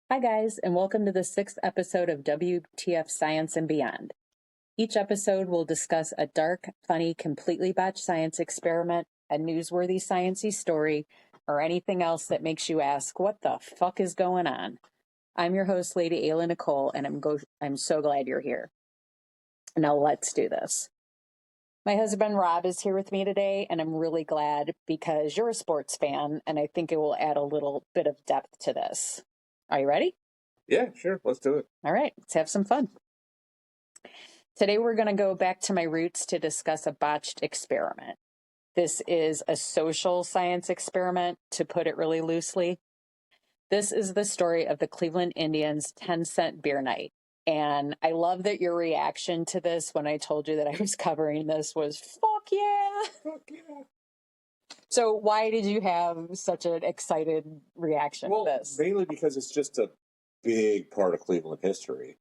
Hi, guys, and welcome to the sixth episode of WTF Science and Beyond. Each episode will discuss a dark, funny, completely botched science experiment, a newsworthy sciencey story, or anything else that makes you ask, what the fuck is going on? I'm your host, Lady Ayla Nicole, and I'm so glad you're here. Now let's do this. My husband, Rob, is here with me today, and I'm really glad because you're a sports fan, and I think it will add a little bit of depth to this. Are you ready? Yeah, sure. Let's do it. All right, let's have some fun. Today, we're going to go back to my roots to discuss a botched experiment. This is a social science experiment, to put it really loosely. This is the story of the Cleveland Indians' 10-cent beer night. And I love that your reaction to this when I told you that I was covering this was, fuck yeah. Fuck yeah. So why did you have such an excited reaction to this? Mainly because it's just a big part of Cleveland history.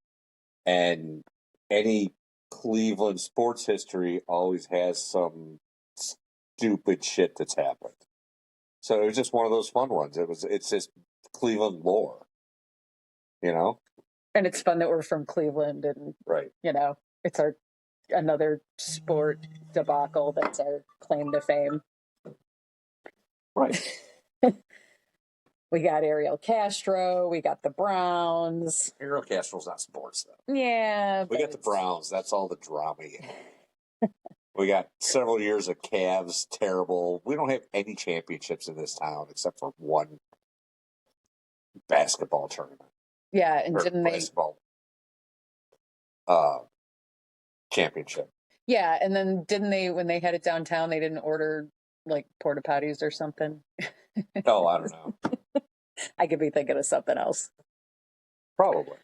And any Cleveland sports history always has some stupid shit that's happened. So it was just one of those fun ones. It's just Cleveland lore. You know? And it's fun that we're from Cleveland and, right. It's another sport debacle that's our claim to fame. Right. We got Ariel Castro. We got the Browns. Ariel Castro's not sports, though. Yeah. We got the Browns. That's all the drama. We got several years of Cavs. Terrible. We don't have any championships in this town except for one basketball tournament. Yeah, and didn't they? Basketball championship. Yeah, and then didn't they, when they had it downtown, they didn't order like porta potties or something? Oh, I don't know. I could be thinking of something else. Probably.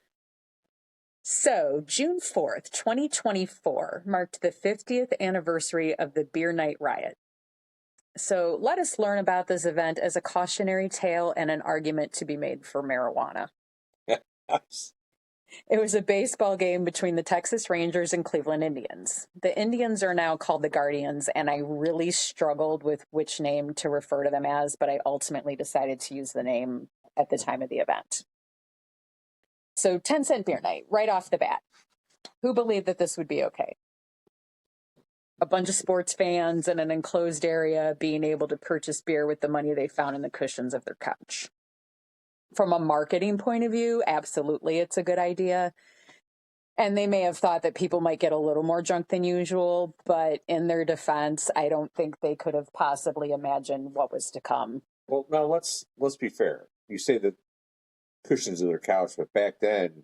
So, June 4th, 2024 marked the 50th anniversary of the Beer Night Riot. So, let us learn about this event as a cautionary tale and an argument to be made for marijuana. It was a baseball game between the Texas Rangers and Cleveland Indians. The Indians are now called the Guardians, and I really struggled with which name to refer to them as, but I ultimately decided to use the name at the time of the event. So 10-cent beer night, right off the bat. Who believed that this would be okay? A bunch of sports fans in an enclosed area being able to purchase beer with the money they found in the cushions of their couch. From a marketing point of view, absolutely, it's a good idea. And they may have thought that people might get a little more drunk than usual, but in their defense, I don't think they could have possibly imagined what was to come. Well, now let's be fair. You say that cushions of their couch, but back then,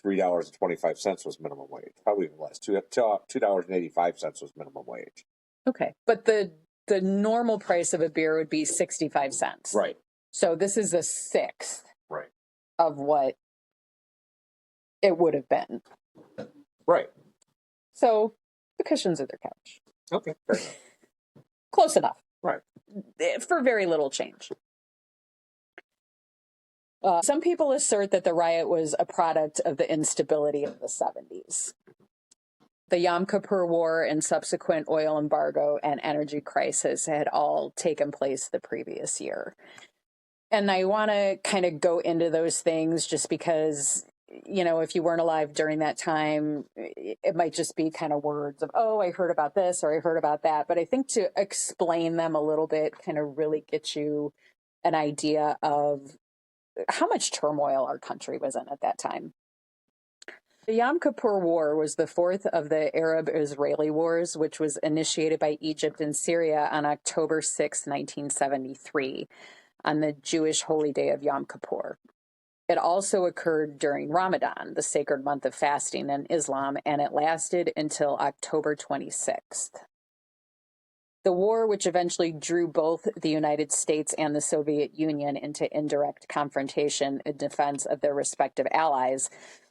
$3.25 was minimum wage. Probably even less. $2.85 was minimum wage. Okay, but the normal price of a beer would be 65 cents. Right. So this is a sixth right. of what it would have been. Right. So the cushions of their couch. Okay. Fair enough. Close enough. Right. For very little change. Some people assert that the riot was a product of the instability of the 70s. The Yom Kippur War and subsequent oil embargo and energy crisis had all taken place the previous year. And I want to kind of go into those things just because, if you weren't alive during that time, it might just be kind of words of, oh, I heard about this or I heard about that. But I think to explain them a little bit kind of really gets you an idea of how much turmoil our country was in at that time. The Yom Kippur War was the fourth of the Arab-Israeli wars, which was initiated by Egypt and Syria on October 6, 1973. On the Jewish holy day of Yom Kippur. It also occurred during Ramadan, the sacred month of fasting in Islam, and it lasted until October 26th. The war, which eventually drew both the United States and the Soviet Union into indirect confrontation in defense of their respective allies,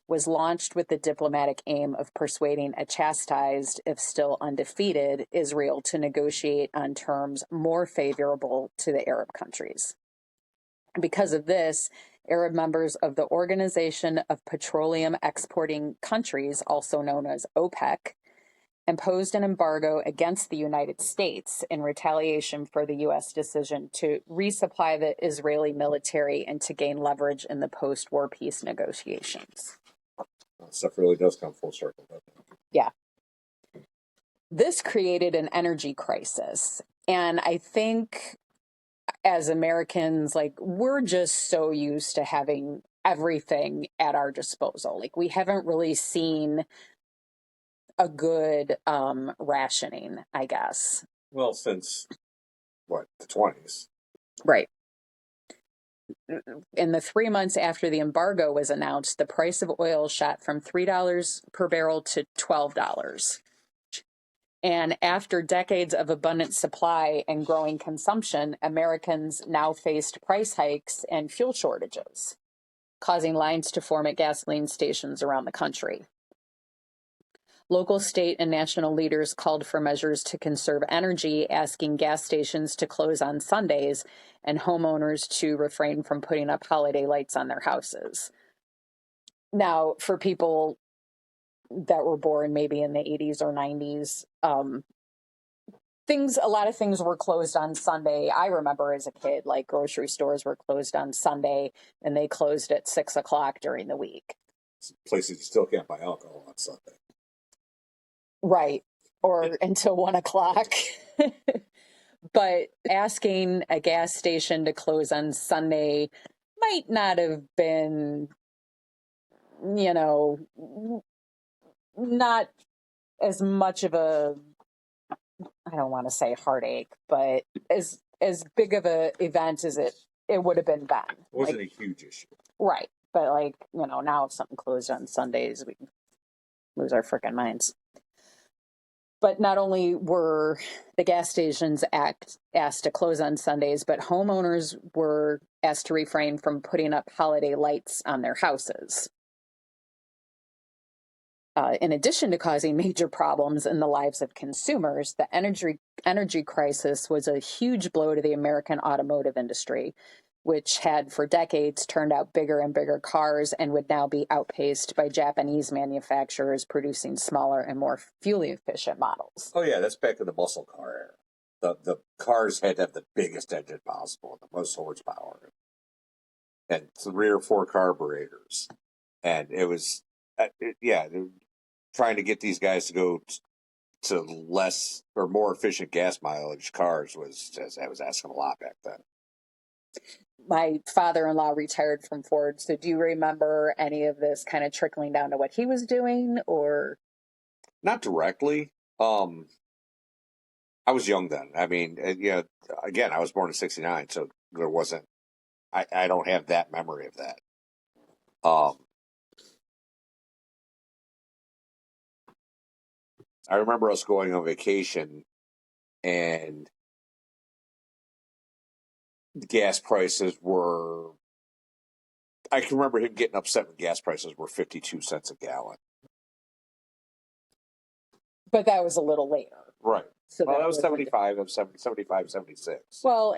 was launched with the diplomatic aim of persuading a chastised, if still undefeated, Israel to negotiate on terms more favorable to the Arab countries. Because of this, Arab members of the Organization of Petroleum Exporting Countries, also known as OPEC, imposed an embargo against the United States in retaliation for the U.S. decision to resupply the Israeli military and to gain leverage in the post-war peace negotiations. Stuff really does come full circle, doesn't it? Yeah. This created an energy crisis. And I think as Americans, like, we're just so used to having everything at our disposal. Like, we haven't really seen a good rationing, I guess. Well, since, the 20s? Right. In the 3 months after the embargo was announced, the price of oil shot from $3 per barrel to $12. And after decades of abundant supply and growing consumption, Americans now faced price hikes and fuel shortages, causing lines to form at gasoline stations around the country. Local, state, and national leaders called for measures to conserve energy, asking gas stations to close on Sundays and homeowners to refrain from putting up holiday lights on their houses. Now, for people that were born maybe in the 80s or 90s, a lot of things were closed on Sunday. I remember as a kid, like, grocery stores were closed on Sunday and they closed at 6 o'clock during the week. Places you still can't buy alcohol on Sunday. Right. Or until 1 o'clock. But asking a gas station to close on Sunday might not have been, not as much of a, I don't want to say heartache, but as big of a event as it would have been then. It wasn't a huge issue. Right. But now if something closed on Sundays, we lose our freaking minds. But not only were the gas stations asked to close on Sundays, but homeowners were asked to refrain from putting up holiday lights on their houses. In addition to causing major problems in the lives of consumers, the energy crisis was a huge blow to the American automotive industry, which had for decades turned out bigger and bigger cars and would now be outpaced by Japanese manufacturers producing smaller and more fuel-efficient models. Oh, yeah, that's back in the muscle car era. The cars had to have the biggest engine possible, the most horsepower, and 3 or 4 carburetors. And it was, trying to get these guys to go to less or more efficient gas mileage cars was asking a lot back then. My father-in-law retired from Ford, so do you remember any of this kind of trickling down to what he was doing, or? Not directly. I was young then. I mean, again, I was born in '69, so there wasn't. I don't have that memory of that. I remember us going on vacation, and gas prices were. I can remember him getting upset when gas prices were 52 cents a gallon. But that was a little later. Right. So that was 75, 75, 76. Well,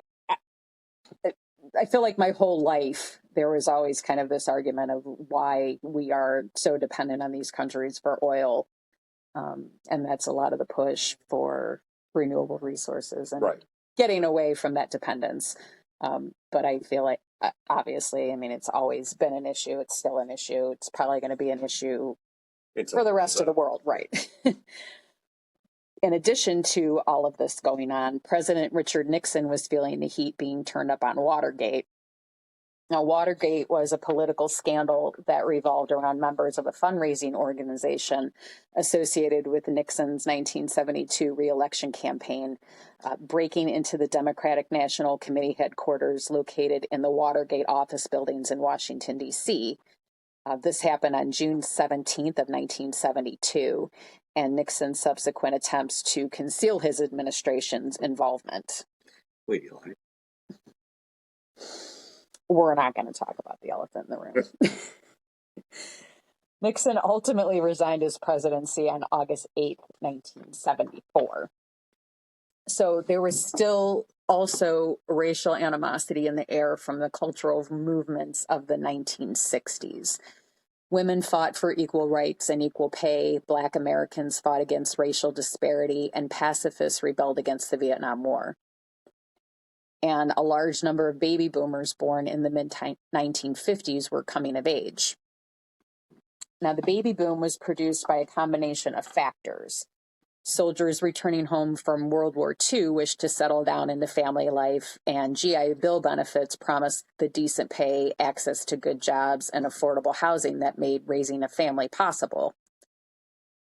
I feel like my whole life there was always kind of this argument of why we are so dependent on these countries for oil. And that's a lot of the push for renewable resources and getting away from that dependence. But I feel like, obviously, I mean, it's always been an issue. It's still an issue. It's probably going to be an issue for the rest of the world. Right. In addition to all of this going on, President Richard Nixon was feeling the heat being turned up on Watergate. Now, Watergate was a political scandal that revolved around members of a fundraising organization associated with Nixon's 1972 re-election campaign, breaking into the Democratic National Committee headquarters located in the Watergate office buildings in Washington, D.C. This happened on June 17th of 1972, and Nixon's subsequent attempts to conceal his administration's involvement. Wait, you like? We're not going to talk about the elephant in the room. Nixon ultimately resigned his presidency on August 8th, 1974. So there was still also racial animosity in the air from the cultural movements of the 1960s. Women fought for equal rights and equal pay. Black Americans fought against racial disparity, and pacifists rebelled against the Vietnam War. And a large number of baby boomers born in the mid-1950s were coming of age. Now, the baby boom was produced by a combination of factors. Soldiers returning home from World War II wished to settle down into family life, and GI Bill benefits promised the decent pay, access to good jobs, and affordable housing that made raising a family possible.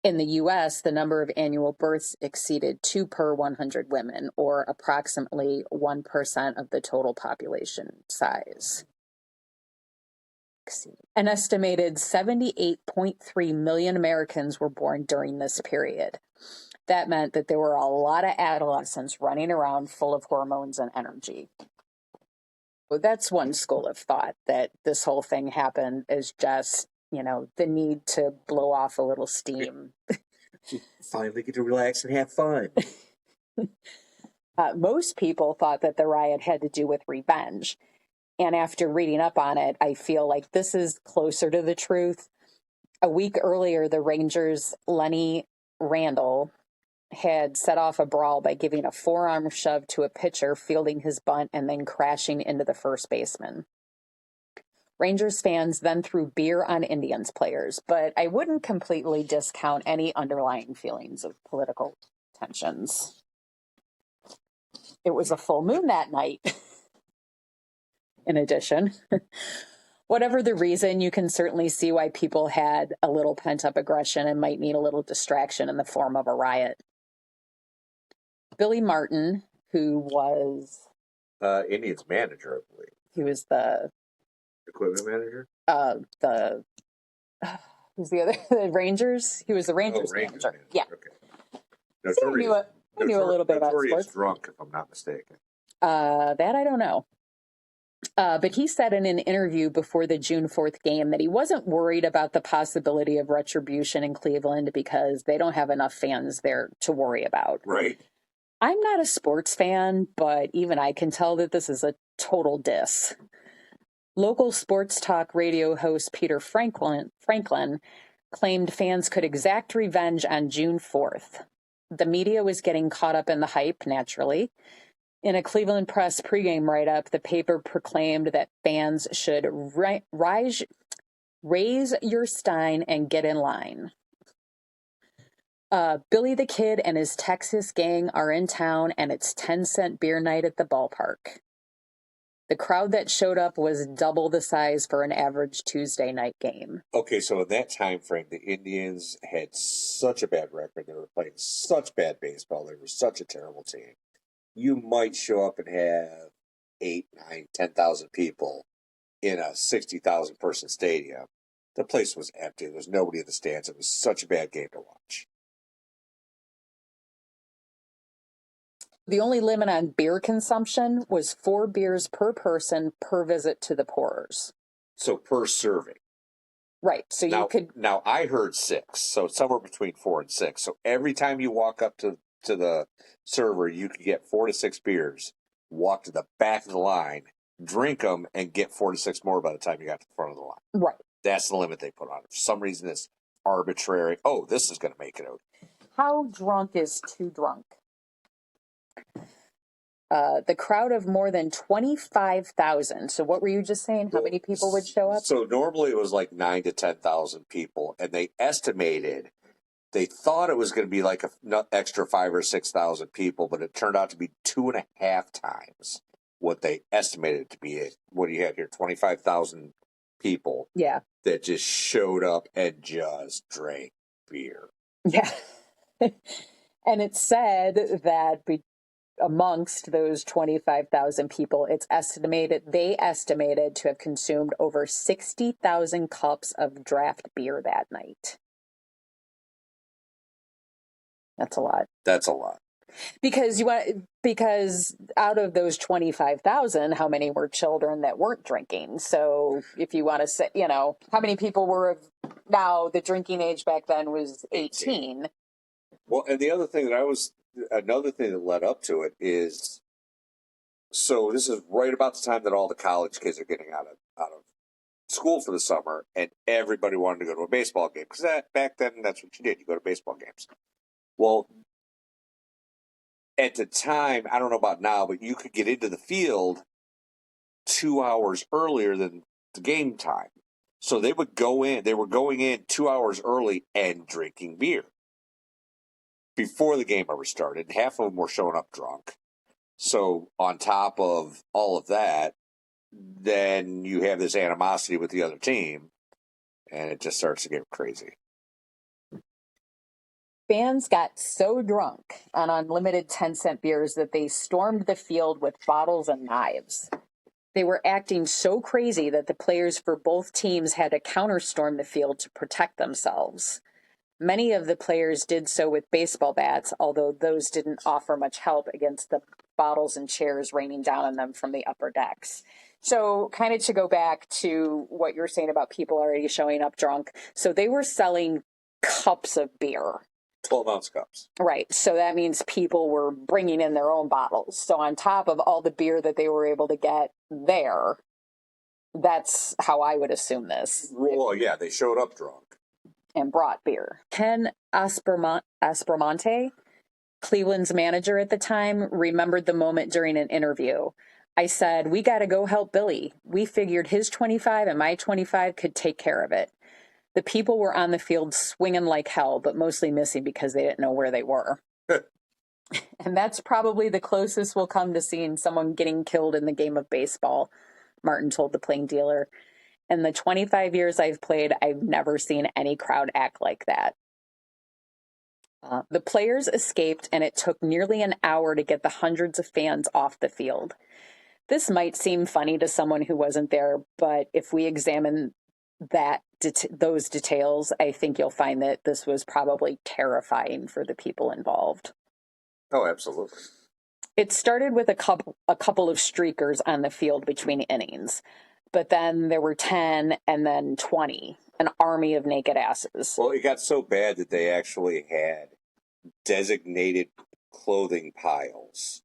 In the U.S., the number of annual births exceeded 2 per 100 women, or approximately 1% of the total population size. An estimated 78.3 million Americans were born during this period. That meant that there were a lot of adolescents running around full of hormones and energy. So that's one school of thought, that this whole thing happened is just, the need to blow off a little steam. Finally get to relax and have fun. Most people thought that the riot had to do with revenge. And after reading up on it, I feel like this is closer to the truth. A week earlier, the Rangers' Lenny Randle had set off a brawl by giving a forearm shove to a pitcher, fielding his bunt, and then crashing into the first baseman. Rangers fans then threw beer on Indians players, but I wouldn't completely discount any underlying feelings of political tensions. It was a full moon that night. In addition, whatever the reason, you can certainly see why people had a little pent-up aggression and might need a little distraction in the form of a riot. Billy Martin, who was Indians manager, I believe. He was the equipment manager. Who's the other? The Rangers. He was the Rangers manager. Yeah. Okay. I knew a little bit about sports. Drunk, if I'm not mistaken. That I don't know. But he said in an interview before the June 4th game that he wasn't worried about the possibility of retribution in Cleveland because they don't have enough fans there to worry about. Right. I'm not a sports fan, but even I can tell that this is a total diss. Local sports talk radio host Peter Franklin claimed fans could exact revenge on June 4th. The media was getting caught up in the hype, naturally. In a Cleveland Press pregame write-up, the paper proclaimed that fans should raise your stein and get in line. Billy the Kid and his Texas gang are in town, and it's 10-cent beer night at the ballpark. The crowd that showed up was double the size for an average Tuesday night game. Okay, so in that time frame, the Indians had such a bad record. They were playing such bad baseball. They were such a terrible team. You might show up and have 8, 9, 10,000 people in a 60,000 person stadium. The place was empty. There was nobody in the stands. It was such a bad game to watch. The only limit on beer consumption was 4 beers per person per visit to the pourers. So per serving. Right. So now, you could. Now I heard 6, so somewhere between 4 and 6. So every time you walk up to the server, you could get 4 to 6 beers, walk to the back of the line, drink them, and get 4 to 6 more by the time you got to the front of the line. Right. That's the limit they put on it. For some reason, it's arbitrary. Oh, this is going to make it out. How drunk is too drunk? The crowd of more than 25,000. So what were you just saying? How many people would show up? So normally it was like 9 to 10,000 people, and they thought it was going to be like an extra 5 or 6,000 people, but it turned out to be 2.5 times what they estimated it to be. What do you have here? 25,000 people. Yeah. That just showed up and just drank beer. Yeah. And it said that amongst those 25,000 people, they estimated to have consumed over 60,000 cups of draft beer that night. That's a lot. That's a lot. Because out of those 25,000, how many were children that weren't drinking? So if you want to say, how many people were now the drinking age back then was 18. Well, and the other thing another thing that led up to it is, so this is right about the time that all the college kids are getting out of school for the summer, and everybody wanted to go to a baseball game because back then that's what you did. You go to baseball games. Well, at the time, I don't know about now, but you could get into the field 2 hours earlier than the game time. So they would go in. They were going in 2 hours early and drinking beer before the game ever started. Half of them were showing up drunk. So on top of all of that, then you have this animosity with the other team, and it just starts to get crazy. Fans got so drunk on unlimited 10-cent beers that they stormed the field with bottles and knives. They were acting so crazy that the players for both teams had to counterstorm the field to protect themselves. Many of the players did so with baseball bats, although those didn't offer much help against the bottles and chairs raining down on them from the upper decks. So kind of to go back to what you're saying about people already showing up drunk. So they were selling cups of beer. 12-ounce cups. Right. So that means people were bringing in their own bottles. So on top of all the beer that they were able to get there, that's how I would assume this. Well, yeah, they showed up drunk. And brought beer. Ken Aspromonte, Cleveland's manager at the time, remembered the moment during an interview. I said, "We got to go help Billy. We figured his 25 and my 25 could take care of it." The people were on the field swinging like hell, but mostly missing because they didn't know where they were. And that's probably the closest we'll come to seeing someone getting killed in the game of baseball, Martin told the playing dealer. In the 25 years I've played, I've never seen any crowd act like that. The players escaped, and it took nearly an hour to get the hundreds of fans off the field. This might seem funny to someone who wasn't there, but if we examine those details, I think you'll find that this was probably terrifying for the people involved. Oh, absolutely. It started with a couple of streakers on the field between innings, but then there were 10 and then 20, an army of naked asses. Well, it got so bad that they actually had designated clothing piles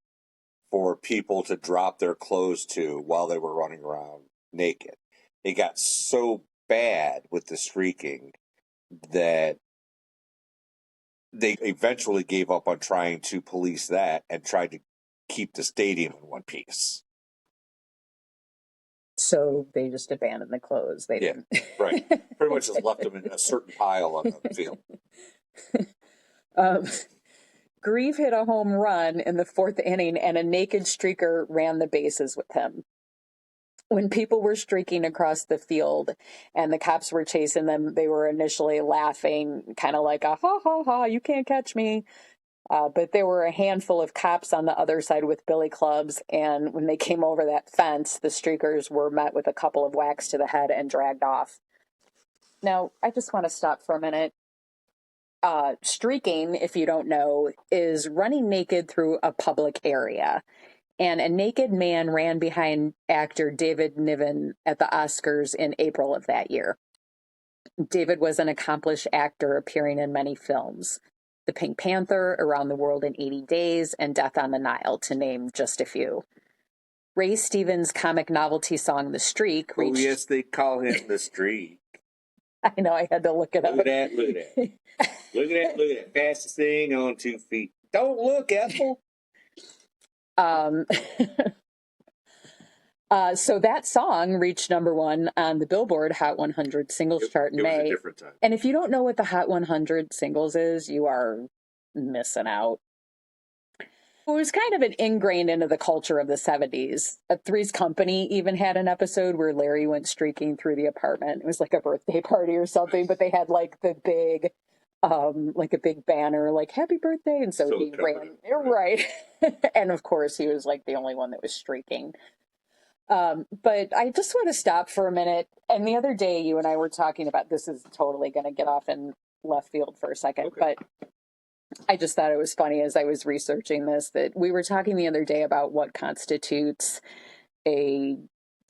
for people to drop their clothes to while they were running around naked. It got so bad with the streaking that they eventually gave up on trying to police that and tried to keep the stadium in one piece. So they just abandoned the clothes. They didn't. Right. Pretty much just left them in a certain pile on the field. Grieve hit a home run in the fourth inning, and a naked streaker ran the bases with him. When people were streaking across the field and the cops were chasing them, they were initially laughing, kind of like a ha ha ha, you can't catch me. But there were a handful of cops on the other side with billy clubs, and when they came over that fence, the streakers were met with a couple of whacks to the head and dragged off. Now, I just want to stop for a minute. Streaking, if you don't know, is running naked through a public area. And a naked man ran behind actor David Niven at the Oscars in April of that year. David was an accomplished actor appearing in many films. The Pink Panther, Around the World in 80 Days, and Death on the Nile, to name just a few. Ray Stevens' comic novelty song, The Streak, reached... Oh, yes, they call him The Streak. I know, I had to look it up. Look at that, look at that. Look at that, look at that. Fastest thing on 2 feet. Don't look, Ethel. So that song reached #1 on the Billboard Hot 100 singles chart in May. It was a different time. And if you don't know what the Hot 100 singles is, you are missing out. It was kind of an ingrained into the culture of the 70s. Three's Company even had an episode where Larry went streaking through the apartment. It was like a birthday party or something, but they had like the big, like a big banner, like "Happy Birthday," and so he ran. Right. And of course, he was like the only one that was streaking. But I just want to stop for a minute. And the other day, you and I were talking about, this is totally going to get off in left field for a second, but I just thought it was funny as I was researching this, that we were talking the other day about what constitutes a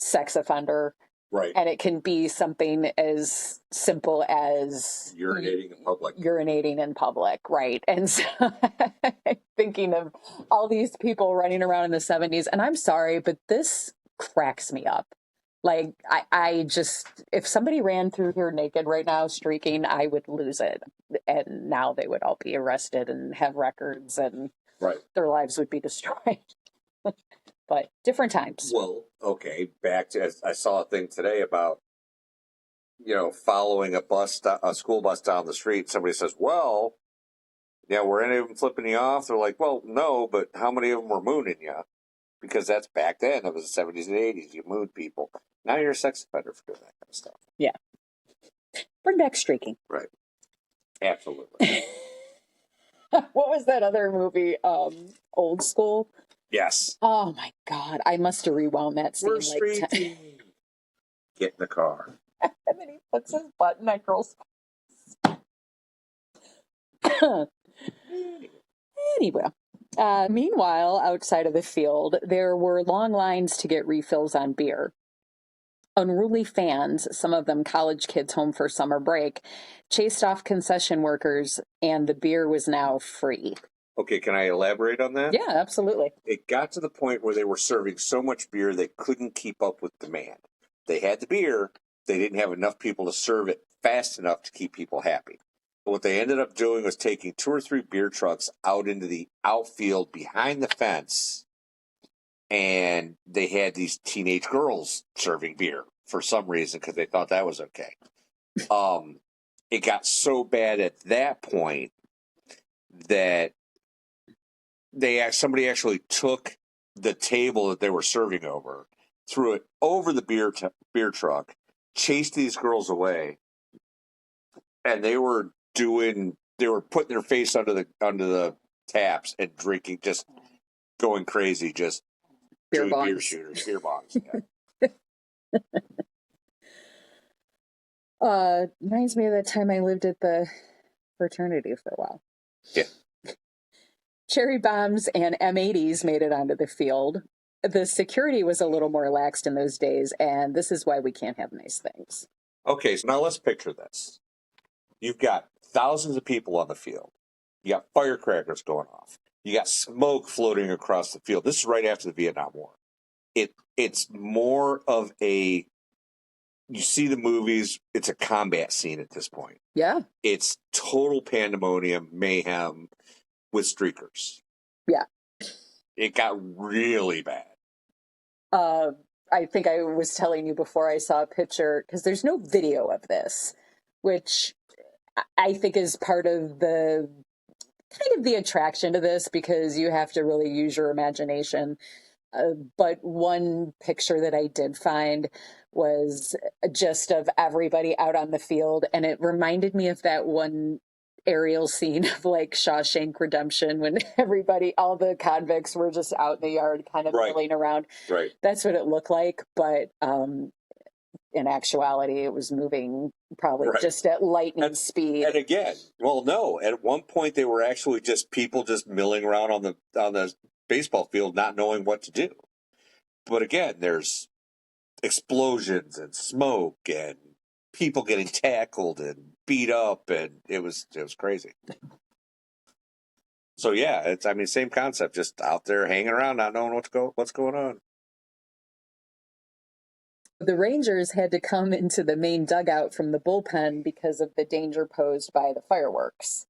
sex offender. Right. And it can be something as simple as urinating in public. Right. And so thinking of all these people running around in the 70s, and I'm sorry, but this cracks me up. Like, I just, if somebody ran through here naked right now, streaking, I would lose it. And now they would all be arrested and have records, and their lives would be destroyed. But different times. Well, okay, back to, I saw a thing today about, following a school bus down the street. Somebody says, well, yeah, were any of them flipping you off? They're like, well, no, but how many of them were mooning you? Because that's back then. It was the 70s and 80s. You mooned people. Now you're a sex offender for doing that kind of stuff. Yeah. Bring back streaking. Right. Absolutely. What was that other movie? Old School? Yes. Oh, my God. I must have rewound that scene. We're streaking. Get in the car. And then he puts his butt in that girl's Anyway. Meanwhile, outside of the field, there were long lines to get refills on beer. Unruly fans, some of them college kids home for summer break, chased off concession workers, and the beer was now free. Okay, can I elaborate on that? Yeah, absolutely. It got to the point where they were serving so much beer they couldn't keep up with demand. They had the beer, they didn't have enough people to serve it fast enough to keep people happy. What they ended up doing was taking 2 or 3 beer trucks out into the outfield behind the fence, and they had these teenage girls serving beer for some reason because they thought that was okay. It got so bad at that point that somebody actually took the table that they were serving over, threw it over the beer truck, chased these girls away, and they were putting their face under the taps and drinking, just going crazy, just beer doing bongs. beer shooters, beer bongs. Reminds me of that time I lived at the fraternity for a while. Yeah. Cherry bombs and M80s made it onto the field. The security was a little more laxed in those days, and this is why we can't have nice things. Okay, so now let's picture this. You've got thousands of people on the field. You got firecrackers going off. You got smoke floating across the field. This is right after the Vietnam War. It's more of you see the movies, it's a combat scene at this point. Yeah. It's total pandemonium, mayhem with streakers. Yeah. It got really bad. I think I was telling you before I saw a picture, because there's no video of this, which I think is part of the kind of the attraction to this, because you have to really use your imagination. But one picture that I did find was just of everybody out on the field, and it reminded me of that one aerial scene of like Shawshank Redemption when all the convicts were just out in the yard kind of milling around. Right. That's what it looked like, but in actuality, it was moving probably just at lightning speed. And again, well, no, at one point they were actually just people just milling around on the baseball field, not knowing what to do. But again, there's explosions and smoke and people getting tackled and beat up, and it was crazy. So yeah, same concept, just out there hanging around, not knowing what's going on. The Rangers had to come into the main dugout from the bullpen because of the danger posed by the fireworks.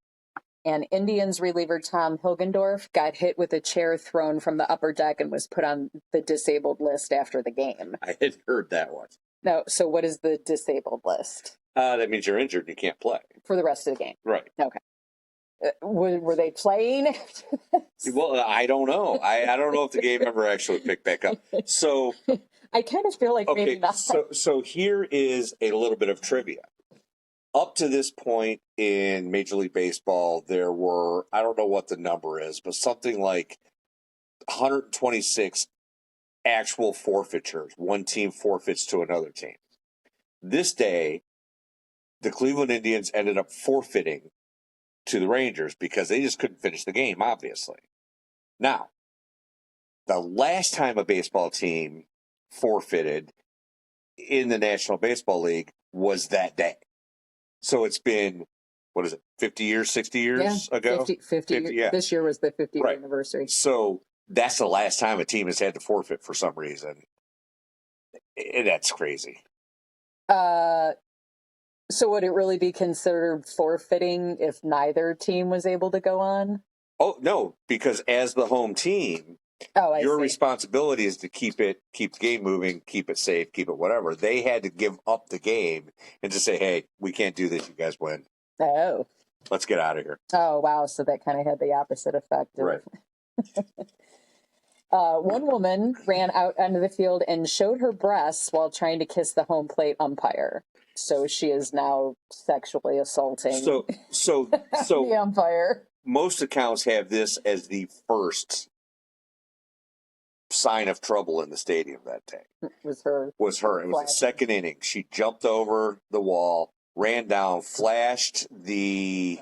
And Indians reliever Tom Hilgendorf got hit with a chair thrown from the upper deck and was put on the disabled list after the game. I had heard that one. No, so what is the disabled list? That means you're injured and you can't play. For the rest of the game? Right. Okay. Were they playing after this? Well, I don't know. I don't know if the game ever actually picked back up. So I kind of feel like maybe not. So here is a little bit of trivia. Up to this point in Major League Baseball, there were, I don't know what the number is, but something like 126 actual forfeitures. One team forfeits to another team. This day, the Cleveland Indians ended up forfeiting to the Rangers because they just couldn't finish the game, obviously. Now, the last time a baseball team forfeited in the National Baseball League was that day. So it's been, 50 years, 60 years ago? 50 yeah. This year was the 50th anniversary. So that's the last time a team has had to forfeit for some reason. That's crazy. So would it really be considered forfeiting if neither team was able to go on? Oh, no, because as the home team, your responsibility is to keep the game moving, keep it safe, keep it whatever. They had to give up the game and just say, hey, we can't do this. You guys win. Oh. Let's get out of here. Oh, wow. So that kind of had the opposite effect. Right. One woman ran out onto the field and showed her breasts while trying to kiss the home plate umpire. So she is now sexually assaulting the umpire. Most accounts have this as the first sign of trouble in the stadium that day. Was her. It was the second inning. She jumped over the wall, ran down, flashed the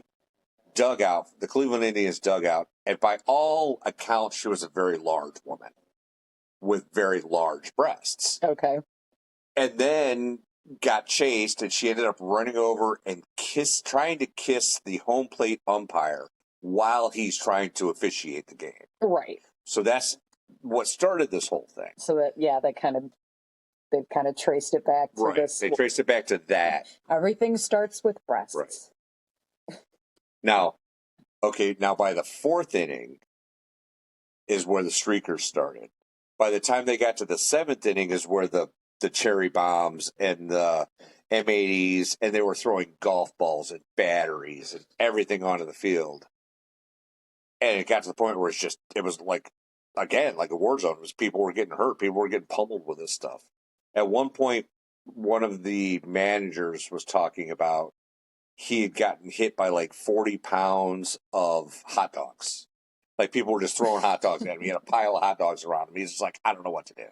dugout, the Cleveland Indians dugout, and by all accounts, she was a very large woman with very large breasts. Okay. And then got chased, and she ended up running over and trying to kiss the home plate umpire while he's trying to officiate the game. Right. So that's what started this whole thing. So they've kind of traced it back to this. They traced it back to that. Everything starts with breasts. Right. Now by the fourth inning is where the streakers started. By the time they got to the seventh inning is where the cherry bombs and the M80s, and they were throwing golf balls and batteries and everything onto the field. And it got to the point where it was like a war zone. It was people were getting hurt. People were getting pummeled with this stuff. At one point, one of the managers was talking about he had gotten hit by like 40 pounds of hot dogs. Like people were just throwing hot dogs at him. He had a pile of hot dogs around him. He's just like, I don't know what to do.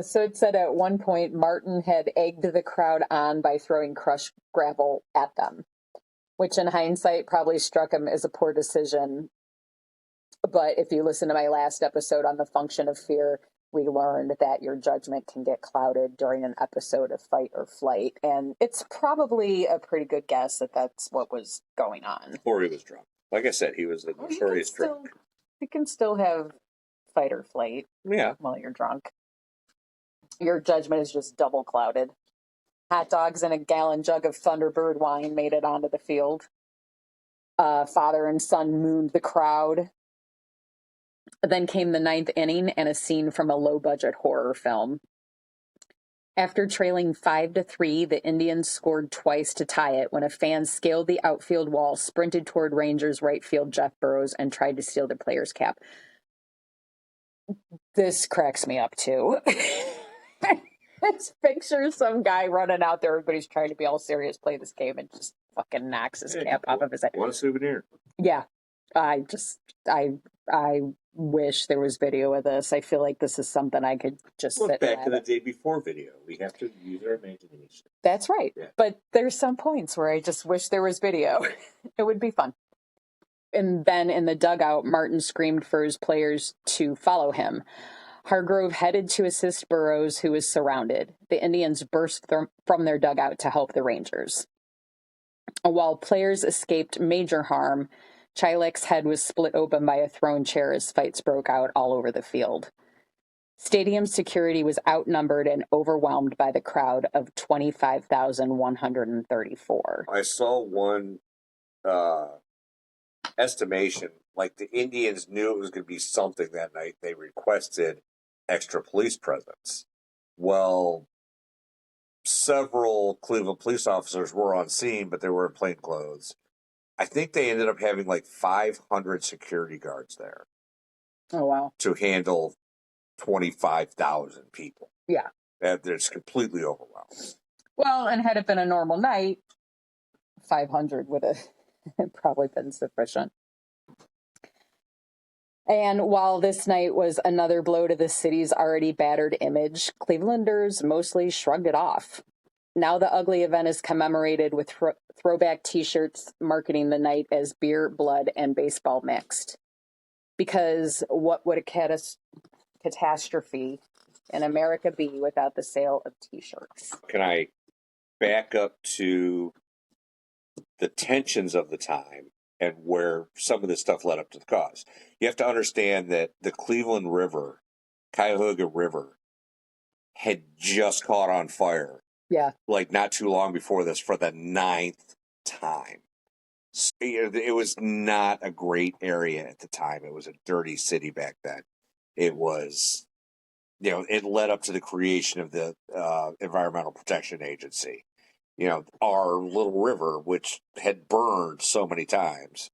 So it said at one point, Martin had egged the crowd on by throwing crushed gravel at them, which in hindsight probably struck him as a poor decision. But if you listen to my last episode on the function of fear, we learned that your judgment can get clouded during an episode of fight or flight. And it's probably a pretty good guess that that's what was going on. Or he was drunk. Like I said, he was a notorious drunk. You can still have fight or flight while you're drunk. Your judgment is just double clouded. Hot dogs and a gallon jug of Thunderbird wine made it onto the field. Father and son mooned the crowd. Then came the ninth inning and a scene from a low-budget horror film. After trailing 5-3, the Indians scored twice to tie it when a fan scaled the outfield wall, sprinted toward Rangers right field Jeff Burrows, and tried to steal the player's cap. This cracks me up, too. Let's picture some guy running out there. Everybody's trying to be all serious, play this game, and just fucking knocks his cap off of his head. What a souvenir. Yeah. I wish there was video of this. I feel like this is something I could just sit back to the day before video. We have to use our imagination. That's right. Yeah. But there's some points where I just wish there was video. It would be fun. And then in the dugout, Martin screamed for his players to follow him. Hargrove headed to assist Burrows, who was surrounded. The Indians burst from their dugout to help the Rangers. While players escaped major harm, Chilek's head was split open by a thrown chair as fights broke out all over the field. Stadium security was outnumbered and overwhelmed by the crowd of 25,134. I saw one estimation, like the Indians knew it was going to be something that night. They requested extra police presence. Well, several Cleveland police officers were on scene, but they were in plain clothes. I think they ended up having like 500 security guards there. Oh, wow. To handle 25,000 people. Yeah. It's completely overwhelmed. Well, and had it been a normal night, 500 would have probably been sufficient. And while this night was another blow to the city's already battered image, Clevelanders mostly shrugged it off. Now the ugly event is commemorated with throwback T-shirts marketing the night as beer, blood, and baseball mixed. Because what would a catastrophe in America be without the sale of T-shirts? Can I back up to the tensions of the time and where some of this stuff led up to the cause? You have to understand that the Cleveland River Cuyahoga River had just caught on fire. Yeah. Like not too long before this for the 9th time. It was not a great area at the time. It was a dirty city back then. It was, it led up to the creation of the Environmental Protection Agency. Our little river, which had burned so many times.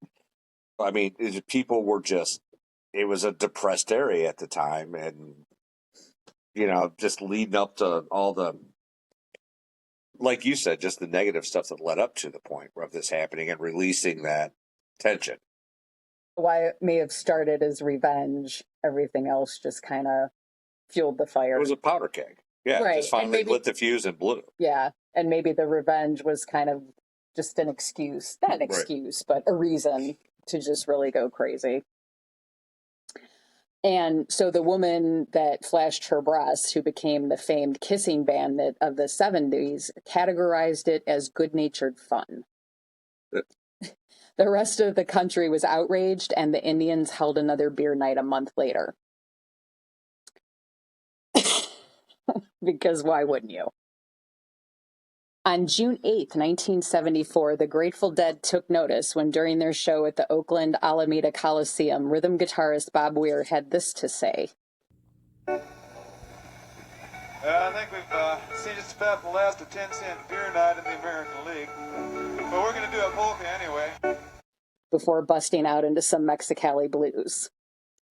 I mean, people were it was a depressed area at the time. And, just leading up to all the, like you said, just the negative stuff that led up to the point of this happening and releasing that tension. Why it may have started as revenge, everything else just kind of fueled the fire. It was a powder keg. Yeah, right. Just finally lit the fuse and blew. Yeah, and maybe the revenge was kind of just an excuse. Not an excuse, but a reason to just really go crazy. And so the woman that flashed her breasts, who became the famed kissing bandit of the 70s, categorized it as good-natured fun. The rest of the country was outraged, and the Indians held another beer night a month later. Because why wouldn't you? On June 8th, 1974, the Grateful Dead took notice when during their show at the Oakland Alameda Coliseum, rhythm guitarist Bob Weir had this to say. I think we've seen just about the last of 10-cent beer night in the American League. But we're going to do a polka anyway. Before busting out into some Mexicali blues.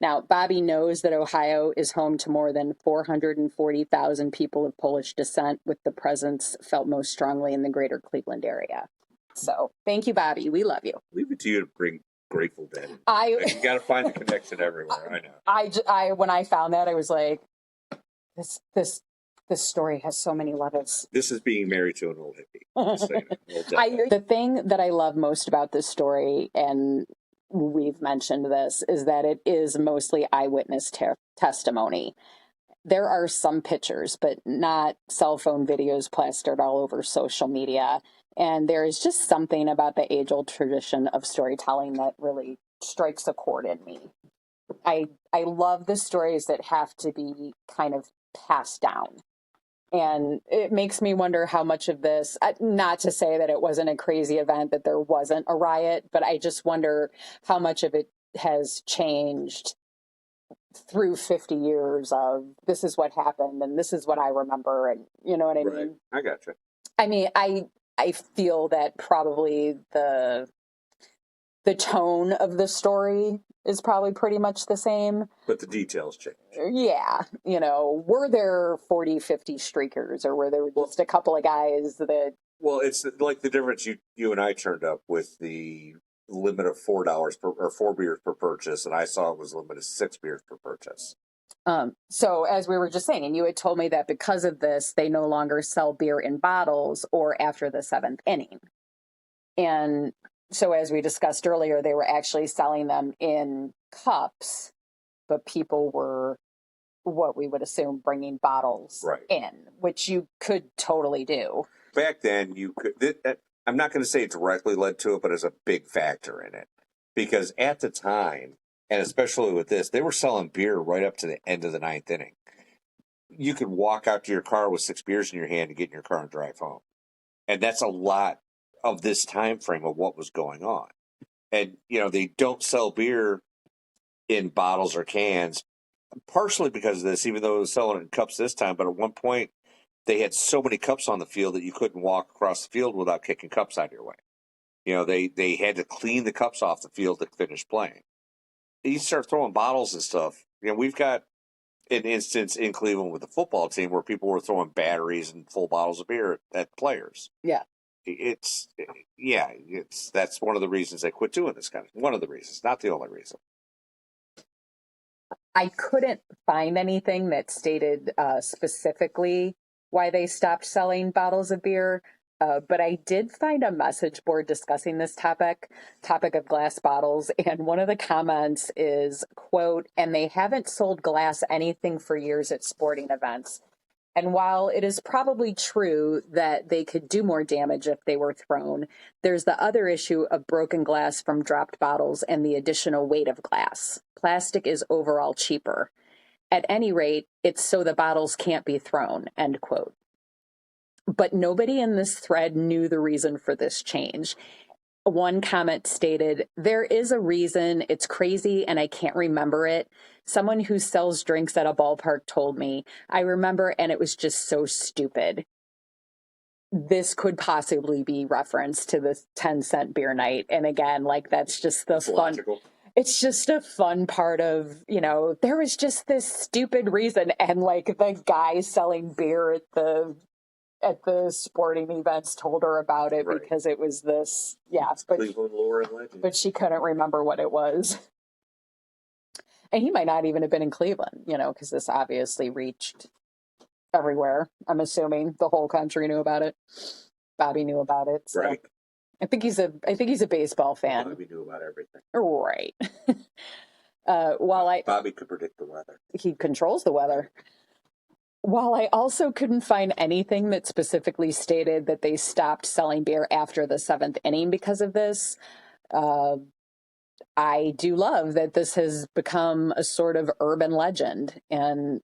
Now, Bobby knows that Ohio is home to more than 440,000 people of Polish descent, with the presence felt most strongly in the greater Cleveland area. So, thank you, Bobby. We love you. Leave it to you to bring Grateful Dead. You got to find the connection everywhere. I know. When I found that, I was like, this story has so many levels. This is being married to an old hippie. The thing that I love most about this story, and we've mentioned this, is that it is mostly eyewitness testimony. There are some pictures, but not cell phone videos plastered all over social media. And there is just something about the age-old tradition of storytelling that really strikes a chord in me. I love the stories that have to be kind of passed down. And it makes me wonder how much of this, not to say that it wasn't a crazy event, that there wasn't a riot, but I just wonder how much of it has changed through 50 years of this is what happened and this is what I remember. And you know what I mean? I gotcha. I mean, I feel that probably the tone of the story is probably pretty much the same. But the details change. Yeah. Were there 40, 50 streakers, or were there just a couple of guys that... Well, it's like the difference you and I turned up with the limit of $4 or 4 beers per purchase, and I saw it was a limit of 6 beers per purchase. So as we were just saying, you had told me that because of this, they no longer sell beer in bottles or after the 7th inning. And so as we discussed earlier, they were actually selling them in cups, but people were, what we would assume, bringing bottles in, which you could totally do. Back then, you could. I'm not going to say it directly led to it, but it's a big factor in it. Because at the time, and especially with this, they were selling beer right up to the end of the 9th inning. You could walk out to your car with 6 beers in your hand and get in your car and drive home. And that's a lot of this time frame of what was going on. And, they don't sell beer in bottles or cans, partially because of this, even though it was selling it in cups this time. But at one point, they had so many cups on the field that you couldn't walk across the field without kicking cups out of your way. They had to clean the cups off the field to finish playing. You start throwing bottles and stuff. We've got an instance in Cleveland with the football team where people were throwing batteries and full bottles of beer at players. Yeah. That's one of the reasons they quit doing this kind of, one of the reasons, not the only reason. I couldn't find anything that stated specifically why they stopped selling bottles of beer, but I did find a message board discussing this topic of glass bottles, and one of the comments is, quote, "and they haven't sold glass anything for years at sporting events." And while it is probably true that they could do more damage if they were thrown, there's the other issue of broken glass from dropped bottles and the additional weight of glass. Plastic is overall cheaper. At any rate, it's so the bottles can't be thrown, end quote. But nobody in this thread knew the reason for this change. One comment stated, "There is a reason. It's crazy and I can't remember it. Someone who sells drinks at a ballpark told me. I remember and it was just so stupid." This could possibly be reference to the 10-cent beer night. And again, like, that's just the fun. Logical. It's just a fun part of, there was just this stupid reason. And like the guy selling beer at the sporting events told her about it because it was this, Cleveland lore and legend. But she couldn't remember what it was. And he might not even have been in Cleveland, because this obviously reached everywhere. I'm assuming the whole country knew about it. Bobby knew about it. So. Right. I think he's a baseball fan. Bobby knew about everything. Right. Bobby could predict the weather. He controls the weather. While I also couldn't find anything that specifically stated that they stopped selling beer after the 7th inning because of this, I do love that this has become a sort of urban legend. And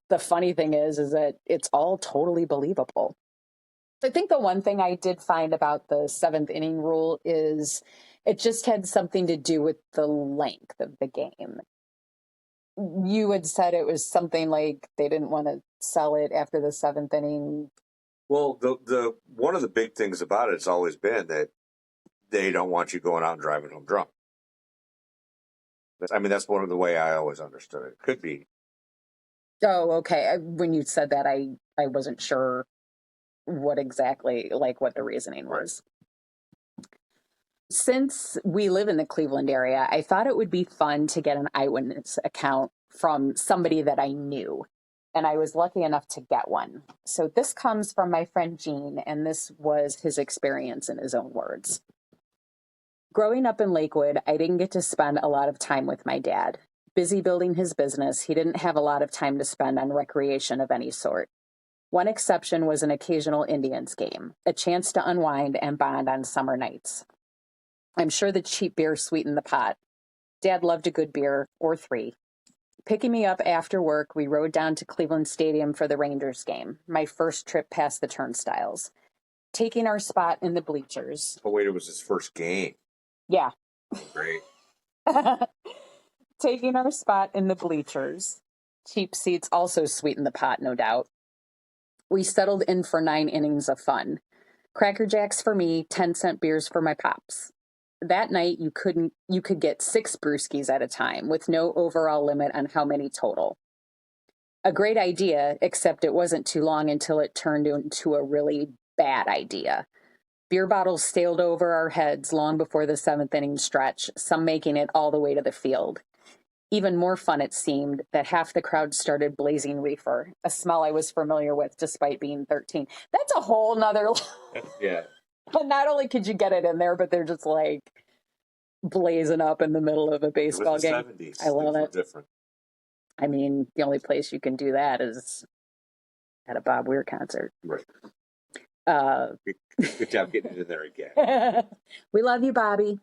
the funny thing is that it's all totally believable. I think the one thing I did find about the 7th inning rule is it just had something to do with the length of the game. You had said it was something like they didn't want to sell it after the 7th inning. Well, the one of the big things about it has always been that they don't want you going out and driving home drunk. I mean, that's one of the way I always understood it. Could be. Oh, okay. When you said that, I wasn't sure what exactly, like, what the reasoning was. Since we live in the Cleveland area, I thought it would be fun to get an eyewitness account from somebody that I knew. And I was lucky enough to get one. So this comes from my friend Gene, and this was his experience in his own words. Growing up in Lakewood, I didn't get to spend a lot of time with my dad. Busy building his business, he didn't have a lot of time to spend on recreation of any sort. One exception was an occasional Indians game, a chance to unwind and bond on summer nights. I'm sure the cheap beer sweetened the pot. Dad loved a good beer, or 3. Picking me up after work, we rode down to Cleveland Stadium for the Rangers game, my first trip past the turnstiles. Taking our spot in the bleachers. Oh, wait, it was his first game. Yeah. Great. Taking our spot in the bleachers. Cheap seats also sweetened the pot, no doubt. We settled in for 9 innings of fun. Cracker Jacks for me, 10-cent beers for my pops. That night, you could get 6 brewskis at a time, with no overall limit on how many total. A great idea, except it wasn't too long until it turned into a really bad idea. Beer bottles sailed over our heads long before the 7th inning stretch, some making it all the way to the field. Even more fun, it seemed, that half the crowd started blazing reefer, a smell I was familiar with despite being 13. That's a whole nother... Yeah. But not only could you get it in there, but they're just like blazing up in the middle of a baseball game. It was the 70s. I love it. Different. I mean, the only place you can do that is at a Bob Weir concert. Right. Good job getting it in there again. We love you, Bobby.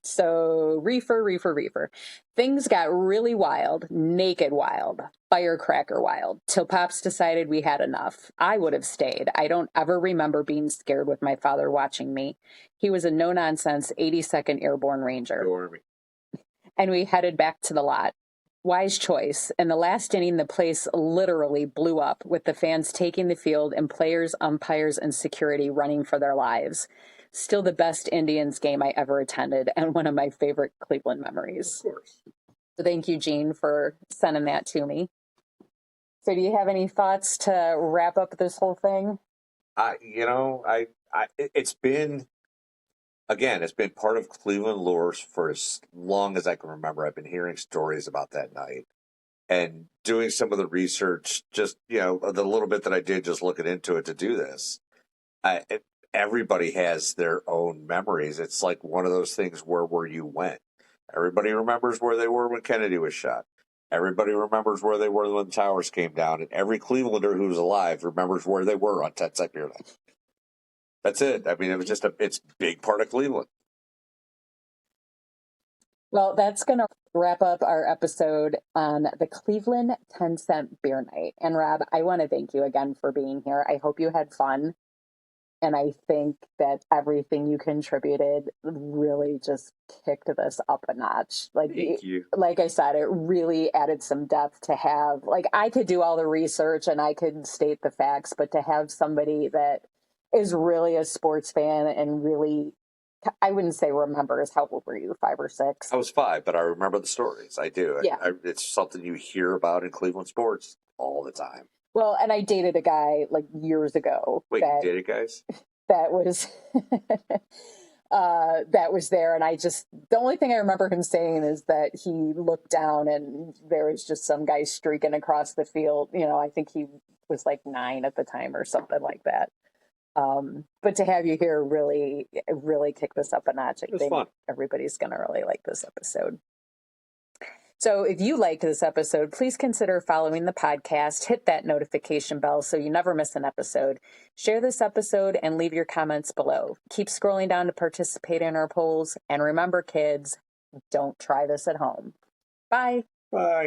So reefer. Things got really wild, naked wild, firecracker wild, till Pops decided we had enough. I would have stayed. I don't ever remember being scared with my father watching me. He was a no-nonsense 82nd Airborne Ranger. Go Army. And we headed back to the lot. Wise choice. In the last inning, the place literally blew up, with the fans taking the field and players, umpires, and security running for their lives. Still the best Indians game I ever attended, and one of my favorite Cleveland memories. Of course. So thank you, Gene, for sending that to me. So do you have any thoughts to wrap up this whole thing? It's been part of Cleveland lore for as long as I can remember. I've been hearing stories about that night and doing some of the research, just, the little bit that I did just looking into it to do this. Everybody has their own memories. It's like one of those things where you went. Everybody remembers where they were when Kennedy was shot. Everybody remembers where they were when the towers came down. And every Clevelander who's alive remembers where they were on 10-cent beer night. That's it. I mean, it was it's a big part of Cleveland. Well, that's going to wrap up our episode on the Cleveland 10-cent beer night. And Rob, I want to thank you again for being here. I hope you had fun. And I think that everything you contributed really just kicked this up a notch. Thank you. Like I said, it really added some depth to have, like, I could do all the research and I could state the facts, but to have somebody that is really a sports fan and really, I wouldn't say remembers. How old were you, 5 or 6? I was 5, but I remember the stories. I do. Yeah. It's something you hear about in Cleveland sports all the time. Well, and I dated a guy like years ago. Wait, you dated guys? That was that was there, and the only thing I remember him saying is that he looked down and there was just some guy streaking across the field. You know, I think he was like 9 at the time or something like that. But to have you here really kicked this up a notch. I think fun. Everybody's going to really like this episode. So if you liked this episode, please consider following the podcast, hit that notification bell so you never miss an episode. Share this episode and leave your comments below. Keep scrolling down to participate in our polls. And remember, kids, don't try this at home. Bye. Bye.